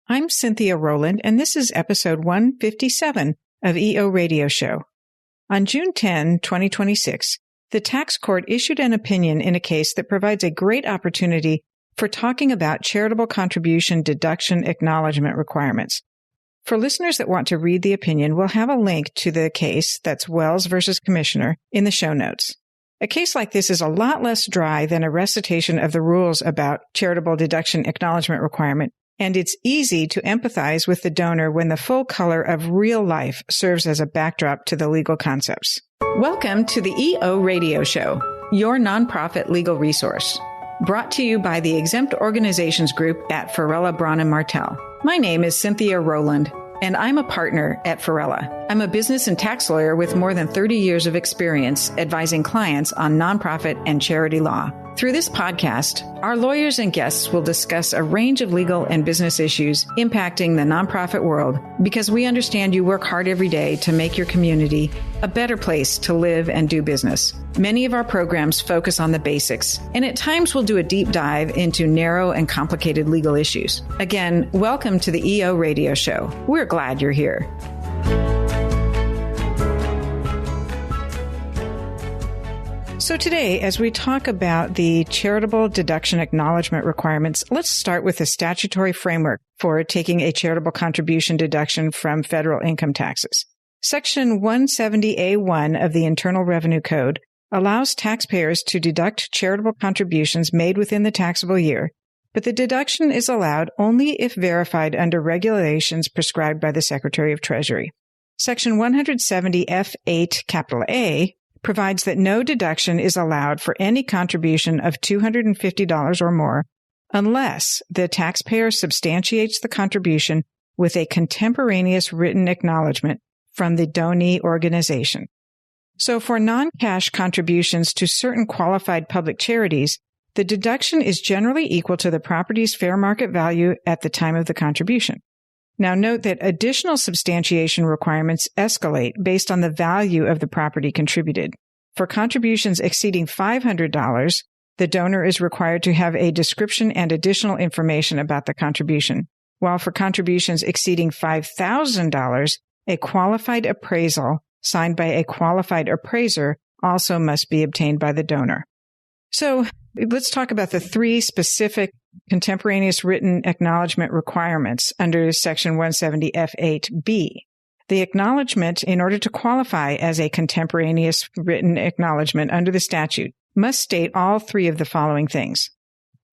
I'm Cynthia Rowland, and this is episode 157 of EO Radio Show. On June 10, 2026, the tax court issued an opinion in a case that provides a great opportunity for talking about charitable contribution deduction acknowledgment requirements. For listeners that want to read the opinion, we'll have a link to the case, that's Wells versus Commissioner, in the show notes. A case like this is a lot less dry than a recitation of the rules about charitable deduction acknowledgment requirement, and it's easy to empathize with the donor when the full color of real life serves as a backdrop to the legal concepts. Welcome to the EO Radio Show, your nonprofit legal resource. Brought to you by the Exempt Organizations Group at Farella, Braun & Martel. My name is Cynthia Rowland, and I'm a partner at Farella. I'm a business and tax lawyer with more than 30 years of experience advising clients on nonprofit and charity law. Through this podcast, our lawyers and guests will discuss a range of legal and business issues impacting the nonprofit world because we understand you work hard every day to make your community a better place to live and do business. Many of our programs focus on the basics, and at times we'll do a deep dive into narrow and complicated legal issues. Again, welcome to the EO Radio Show. We're glad you're here. So today, as we talk about the charitable deduction acknowledgement requirements, let's start with the statutory framework for taking a charitable contribution deduction from federal income taxes. Section 170A1 of the Internal Revenue Code allows taxpayers to deduct charitable contributions made within the taxable year, but the deduction is allowed only if verified under regulations prescribed by the Secretary of Treasury. Section 170F8A provides that no deduction is allowed for any contribution of $250 or more unless the taxpayer substantiates the contribution with a contemporaneous written acknowledgment from the donee organization. So for non-cash contributions to certain qualified public charities, the deduction is generally equal to the property's fair market value at the time of the contribution. Now note that additional substantiation requirements escalate based on the value of the property contributed. For contributions exceeding $500, the donor is required to have a description and additional information about the contribution, while for contributions exceeding $5,000, a qualified appraisal signed by a qualified appraiser also must be obtained by the donor. So let's talk about the three specific contemporaneous written acknowledgement requirements under Section 170F8B. The acknowledgement, in order to qualify as a contemporaneous written acknowledgement under the statute, must state all three of the following things.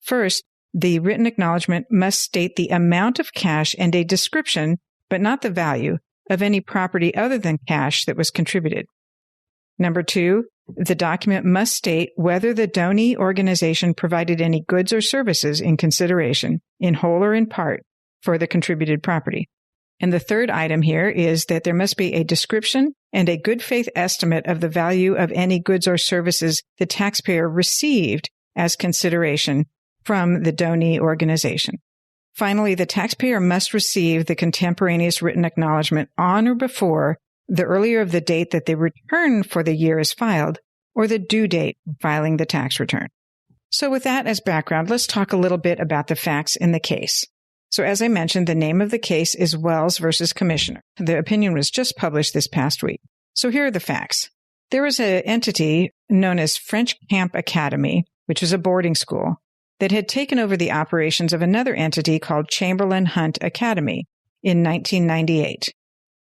First, the written acknowledgement must state the amount of cash and a description, but not the value, of any property other than cash that was contributed. Number two, the document must state whether the donee organization provided any goods or services in consideration, in whole or in part, for the contributed property. And the third item here is that there must be a description and a good faith estimate of the value of any goods or services the taxpayer received as consideration from the donee organization. Finally, the taxpayer must receive the contemporaneous written acknowledgement on or before the earlier of the date that the return for the year is filed, or the due date of filing the tax return. So with that as background, let's talk a little bit about the facts in the case. So as I mentioned, the name of the case is Wells versus Commissioner. The opinion was just published this past week. So here are the facts. There was an entity known as French Camp Academy, which was a boarding school, that had taken over the operations of another entity called Chamberlain Hunt Academy in 1998.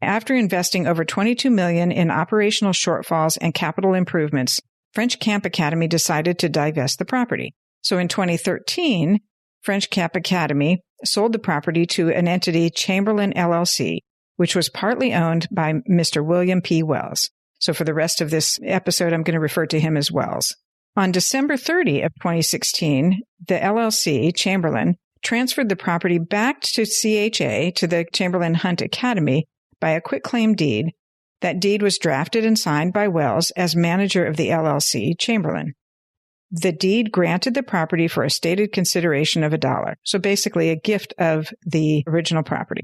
After investing over $22 million in operational shortfalls and capital improvements, French Camp Academy decided to divest the property. So in 2013, French Camp Academy sold the property to an entity, Chamberlain LLC, which was partly owned by Mr. William P. Wells. So for the rest of this episode, I'm going to refer to him as Wells. On December 30 of 2016, the LLC, Chamberlain, transferred the property back to CHA, to the Chamberlain Hunt Academy, by a quitclaim deed. That deed was drafted and signed by Wells as manager of the LLC, Chamberlain. The deed granted the property for a stated consideration of $1. So basically a gift of the original property.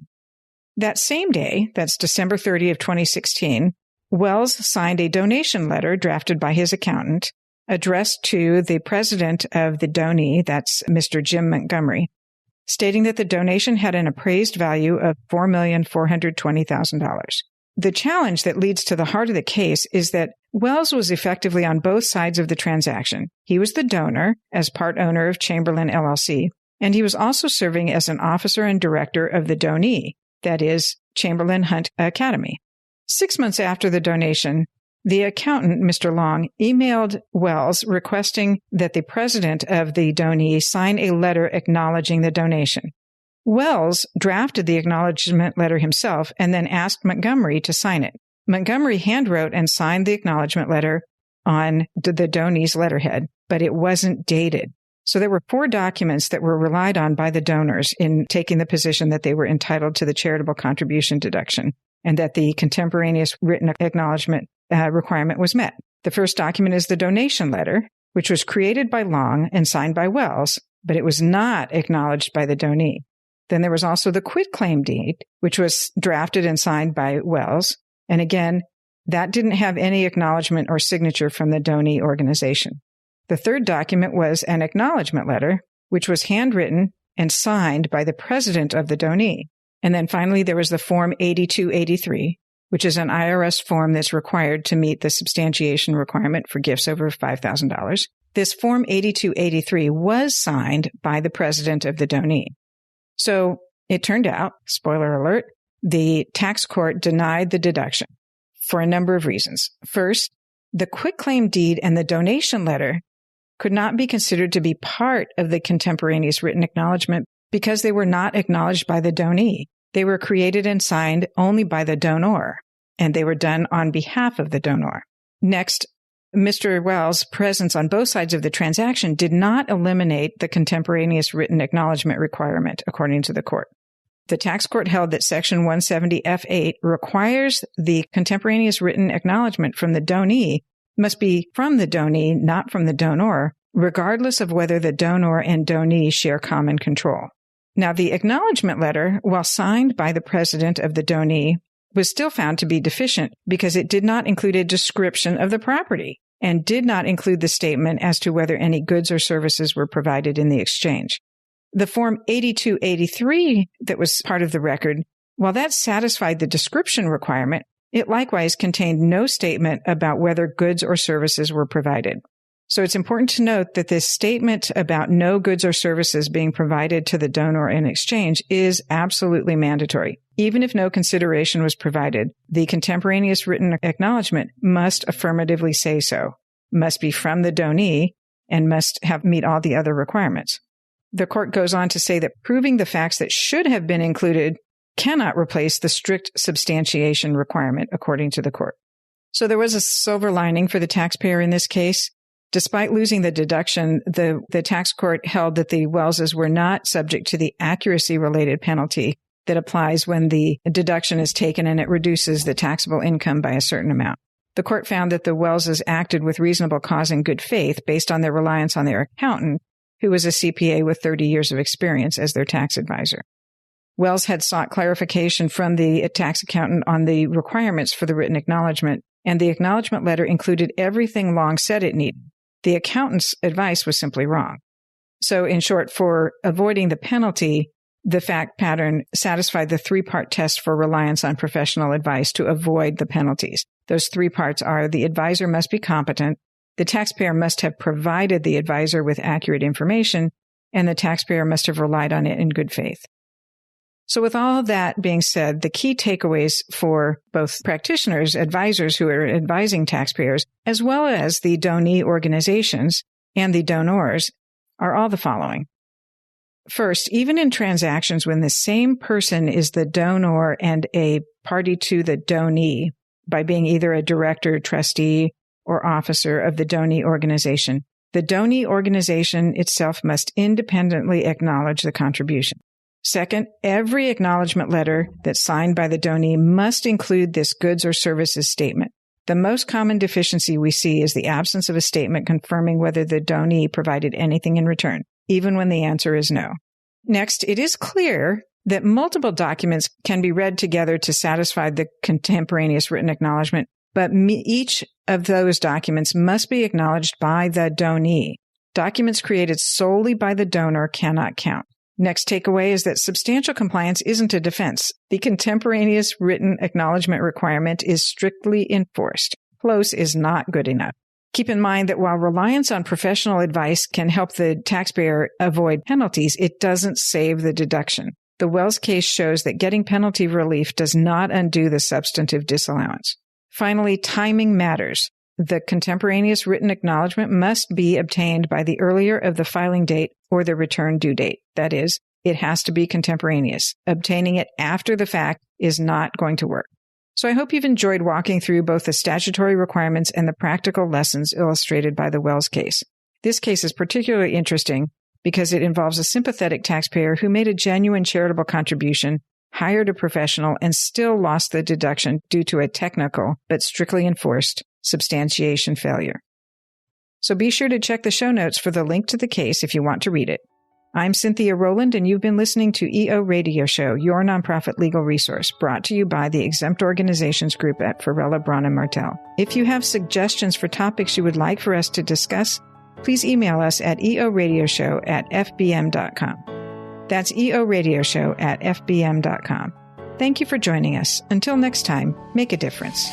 That same day, that's December 30 of 2016, Wells signed a donation letter drafted by his accountant addressed to the president of the donee, that's Mr. Jim Montgomery, stating that the donation had an appraised value of $4,420,000. The challenge that leads to the heart of the case is that Wells was effectively on both sides of the transaction. He was the donor as part owner of Chamberlain LLC, and he was also serving as an officer and director of the donee, that is, Chamberlain Hunt Academy. 6 months after the donation, the accountant, Mr. Long, emailed Wells requesting that the president of the donee sign a letter acknowledging the donation. Wells drafted the acknowledgment letter himself and then asked Montgomery to sign it. Montgomery handwrote and signed the acknowledgment letter on the donee's letterhead, but it wasn't dated. So there were 4 documents that were relied on by the donors in taking the position that they were entitled to the charitable contribution deduction and that the contemporaneous written acknowledgment requirement was met. The first document is the donation letter, which was created by Long and signed by Wells, but it was not acknowledged by the donee. Then there was also the quitclaim deed, which was drafted and signed by Wells. And again, that didn't have any acknowledgement or signature from the donee organization. The third document was an acknowledgement letter, which was handwritten and signed by the president of the donee. And then finally, there was the Form 8283, which is an IRS form that's required to meet the substantiation requirement for gifts over $5,000. This Form 8283 was signed by the president of the donee. So it turned out, spoiler alert, the tax court denied the deduction for a number of reasons. First, the quitclaim deed and the donation letter could not be considered to be part of the contemporaneous written acknowledgement because they were not acknowledged by the donee. They were created and signed only by the donor, and they were done on behalf of the donor. Next, Mr. Wells' presence on both sides of the transaction did not eliminate the contemporaneous written acknowledgement requirement, according to the court. The tax court held that Section 170F8 requires the contemporaneous written acknowledgement from the donee must be from the donee, not from the donor, regardless of whether the donor and donee share common control. Now, the acknowledgement letter, while signed by the president of the donee, was still found to be deficient because it did not include a description of the property and did not include the statement as to whether any goods or services were provided in the exchange. The Form 8283 that was part of the record, while that satisfied the description requirement, it likewise contained no statement about whether goods or services were provided. So it's important to note that this statement about no goods or services being provided to the donor in exchange is absolutely mandatory. Even if no consideration was provided, the contemporaneous written acknowledgement must affirmatively say so, must be from the donee, and must meet all the other requirements. The court goes on to say that proving the facts that should have been included cannot replace the strict substantiation requirement, according to the court. So there was a silver lining for the taxpayer in this case. Despite losing the deduction, the tax court held that the Wellses were not subject to the accuracy-related penalty that applies when the deduction is taken and it reduces the taxable income by a certain amount. The court found that the Wellses acted with reasonable cause and good faith based on their reliance on their accountant, who was a CPA with 30 years of experience as their tax advisor. Wells had sought clarification from the tax accountant on the requirements for the written acknowledgement, and the acknowledgement letter included everything Long said it needed. The accountant's advice was simply wrong. So in short, for avoiding the penalty, the fact pattern satisfied the 3-part test for reliance on professional advice to avoid the penalties. Those 3 parts are: the advisor must be competent, the taxpayer must have provided the advisor with accurate information, and the taxpayer must have relied on it in good faith. So with all that being said, the key takeaways for both practitioners, advisors who are advising taxpayers, as well as the donee organizations and the donors, are all the following. First, even in transactions when the same person is the donor and a party to the donee by being either a director, trustee, or officer of the donee organization, the donee organization itself must independently acknowledge the contribution. Second, every acknowledgement letter that's signed by the donee must include this goods or services statement. The most common deficiency we see is the absence of a statement confirming whether the donee provided anything in return, even when the answer is no. Next, it is clear that multiple documents can be read together to satisfy the contemporaneous written acknowledgement, but each of those documents must be acknowledged by the donee. Documents created solely by the donor cannot count. Next takeaway is that substantial compliance isn't a defense. The contemporaneous written acknowledgement requirement is strictly enforced. Close is not good enough. Keep in mind that while reliance on professional advice can help the taxpayer avoid penalties, it doesn't save the deduction. The Wells case shows that getting penalty relief does not undo the substantive disallowance. Finally, timing matters. The contemporaneous written acknowledgement must be obtained by the earlier of the filing date or the return due date. That is, it has to be contemporaneous. Obtaining it after the fact is not going to work. So I hope you've enjoyed walking through both the statutory requirements and the practical lessons illustrated by the Wells case. This case is particularly interesting because it involves a sympathetic taxpayer who made a genuine charitable contribution, hired a professional, and still lost the deduction due to a technical but strictly enforced substantiation failure. So be sure to check the show notes for the link to the case if you want to read it. I'm Cynthia Rowland, and you've been listening to EO Radio Show, your nonprofit legal resource, brought to you by the Exempt Organizations Group at Farella, Braun & Martel. If you have suggestions for topics you would like for us to discuss, please email us at eoradioshow@fbm.com. That's eoradioshow@fbm.com. Thank you for joining us. Until next time, make a difference.